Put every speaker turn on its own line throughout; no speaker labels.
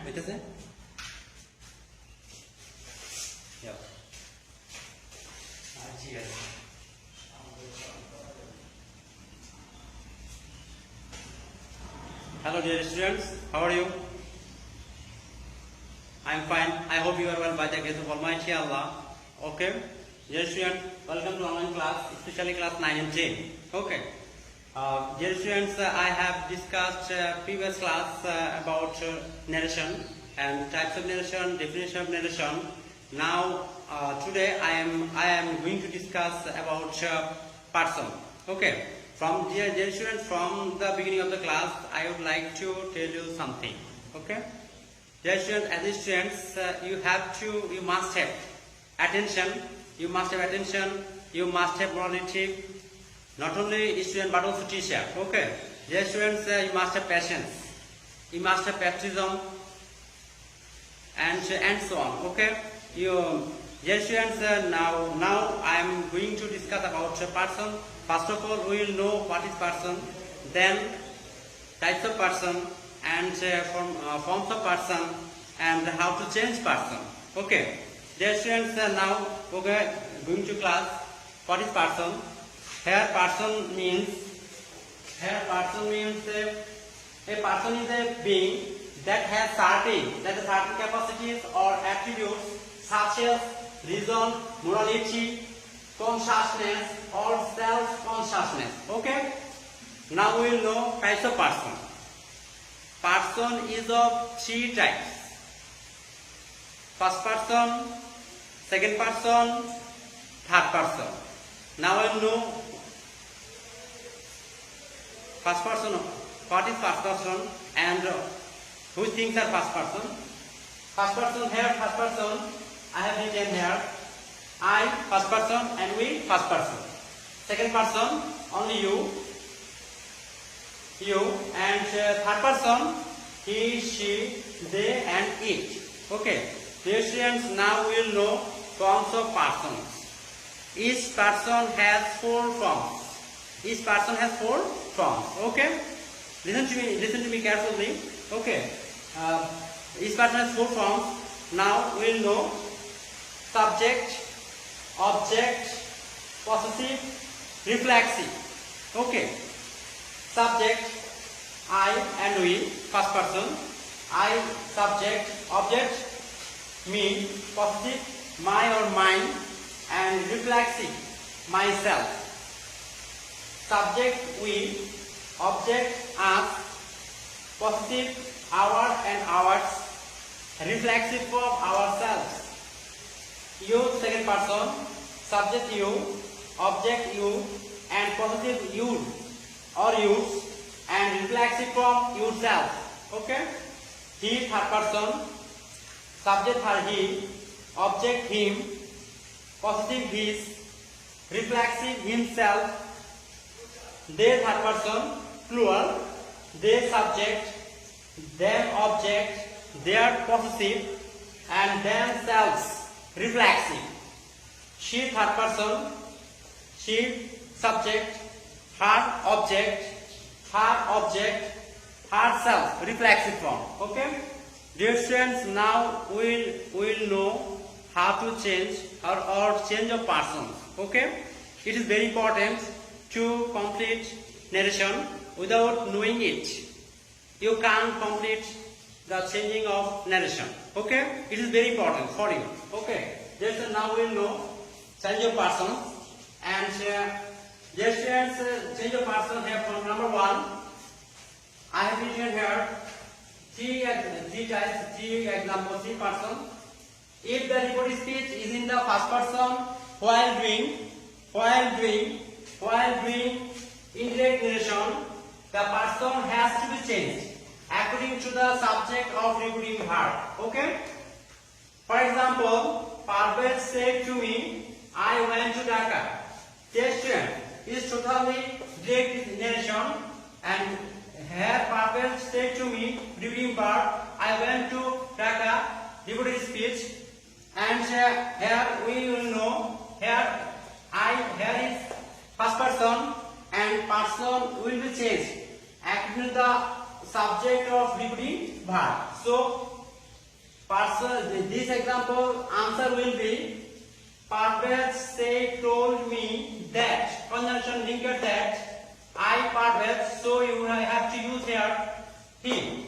হইতেছে? ঠিক আছে। Hello dear students, how are you? I am fine. I hope you are well by the grace of Almighty Allah. Okay, dear students, welcome to online class, especially class 9 and 10. Okay, dear students, I have discussed previous class about narration and types of narration, definition of narration. Now, today I am going to discuss about person. Okay. From dear students, from the beginning of the class, I would like to tell you something. Okay, dear students, as students, you must have attention. You must have attention. You must have morality. Not only student but also teacher. Okay, dear students, you must have patience. You must have patriotism, and so on. Okay, dear students, now I am going to discuss about a person. First of all, we will know what is person, then types of person, and forms of person, and how to change person. Okay, dear students, now we are going to class. What is person? Here person means a person is a being that has certain capacities or attributes such as reason, morality, consciousness or self-consciousness. Okay, now we will know types of person. Person is of three types: first person, second person, third person. Now we will know first person. What is first person and which things are first person? First person, here first person I have written here. I first person and we first person. Second person only you, and third person he, she, they and it. Okay, dear students, now we will know forms of persons. Each person has 4 forms. Each person has 4 forms. Okay, listen to me carefully. Okay, each person has 4 forms. Now we will know subject, object, possessive, reflexive. Okay, subject I and we, first person. I, subject, object me, possessive my or mine, and reflexive myself. Subject we, object us, possessive our and ours, reflexive form ourselves. You, second person, subject you, object you, and possessive you or use, and reflexive form yourself. Okay, he, third person, subject her, he, object him, possessive his, reflexive himself. They, third person, plural, they subject, them object, their possessive, and themselves reflexive. She, third person, she subject, her object, herself reflexive form. Okay, dear students, now we will know how to change or change of persons. Okay, it is very important to complete narration. Without knowing it, you can't complete the changing of narration. Okay, it is very important for you. Okay, just now we will know change of person, and dear students, change of person here from number 1. I have written here three examples, 3 person. If the reported speech is in the first person while doing indirect narration, the person has to be changed according to the subject of reporting verb. Okay, for example, Parvez said to me, I went to Dhaka. Question is totally direct narration, and here Parvez said to me, reporting verb, I went to Dhaka, reported speech, and here we will know, here is first person, and person will be changed according to the subject of reporting verb. So person, this example answer will be Parvez say told me that conjunction linked that I Parvez, so you have to use here he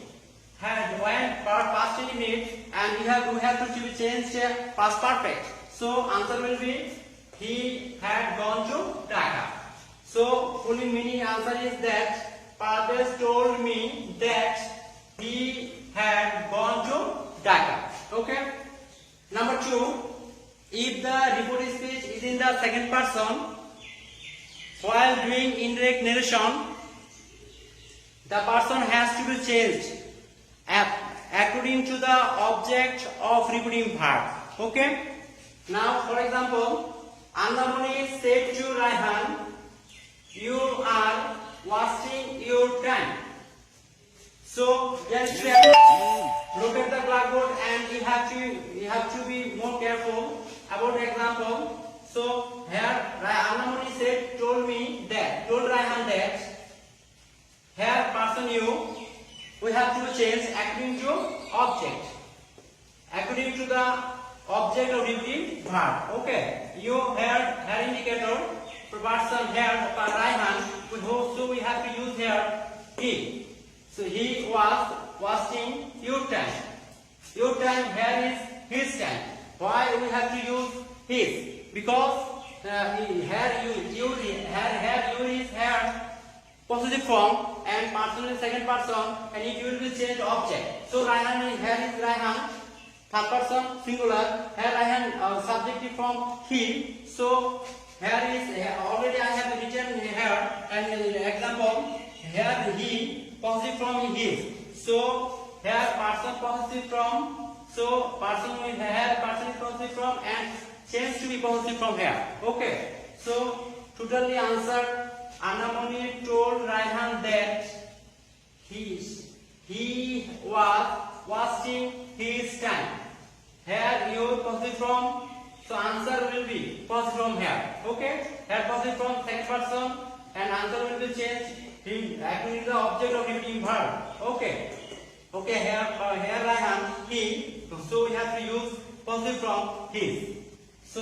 had went past indefinite and we have to change past perfect. So answer will be he had gone to Dhaka. So full meaning answer is that Parvez told me that he had gone to Dhaka. Okay. Number 2. If the reported speech is in the second person, while doing indirect narration, the person has to be changed according to the object of repeating verb. Okay. Now, for example, Annamani said to Raihan, "You are wasting your time." So, just look at the blackboard and you have to be more careful about the example. So here Annamani said told Raihan that. Here person you, we have to change according to object. According to the object of repeating verb. Okay. You here indicator person here Raihan. So we have to use here he. So he was wasting your time. Your time here is his time. Why we have to use his? Because here you is here possessive form and person is second person and it will be change object. So Raihan here is Raihan, third person singular. Here Raihan subjective form he. So here is already I have written here and example here he. Possessive form is his. So here person possessive form. So person will here person is possessive form and change to be possessive form here. Okay. So totally answer Annamani told Raihan that he was wasting his time. Here your possessive form. So answer will be possessive form here. Okay. Here possessive form second person and answer will be changed. According to the object of repeating verb. Okay. Okay, here Raihan, he. So we have to use possessive form his. So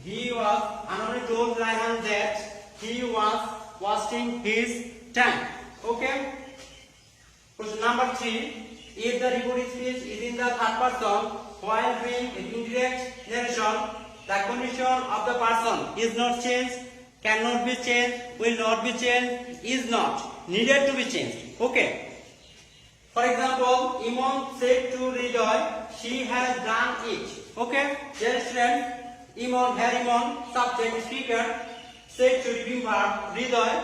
Annamani told Raihan that he was wasting his time. Okay. Question number 3. If the reported speech is in the third person while doing indirect narration, the condition of the person is not changed, cannot be changed, will not be changed, is not needed to be changed. Okay. For example, Imam said to Rijoy, she has done it. Okay. Dear student, Imam, subject, speaker, said to repeating verb, Rijoy,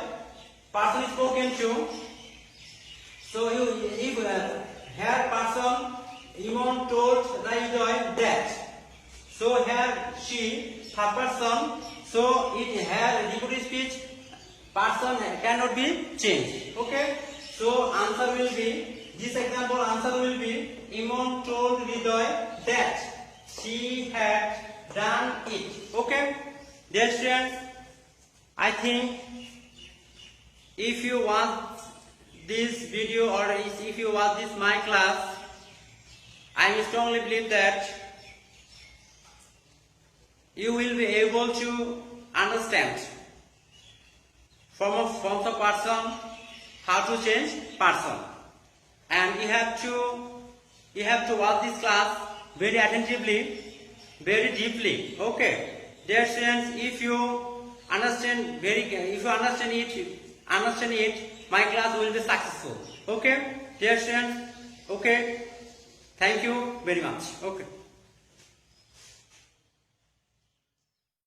person is spoken to. So if here person, Imam told Rijoy that. So here she, her person. So it has reported speech, person cannot be changed. Okay. So answer will be, this example answer will be, Imam told Rijoy that she had done it. Okay. Dear students, I think if you watch this video or if you watch this my class, I strongly believe that you will be able to understand from the person how to change person, and you have to watch this class very attentively, very deeply. Okay, dear students, if you understand it, my class will be successful. Okay, dear students. Okay, thank you very much. Okay.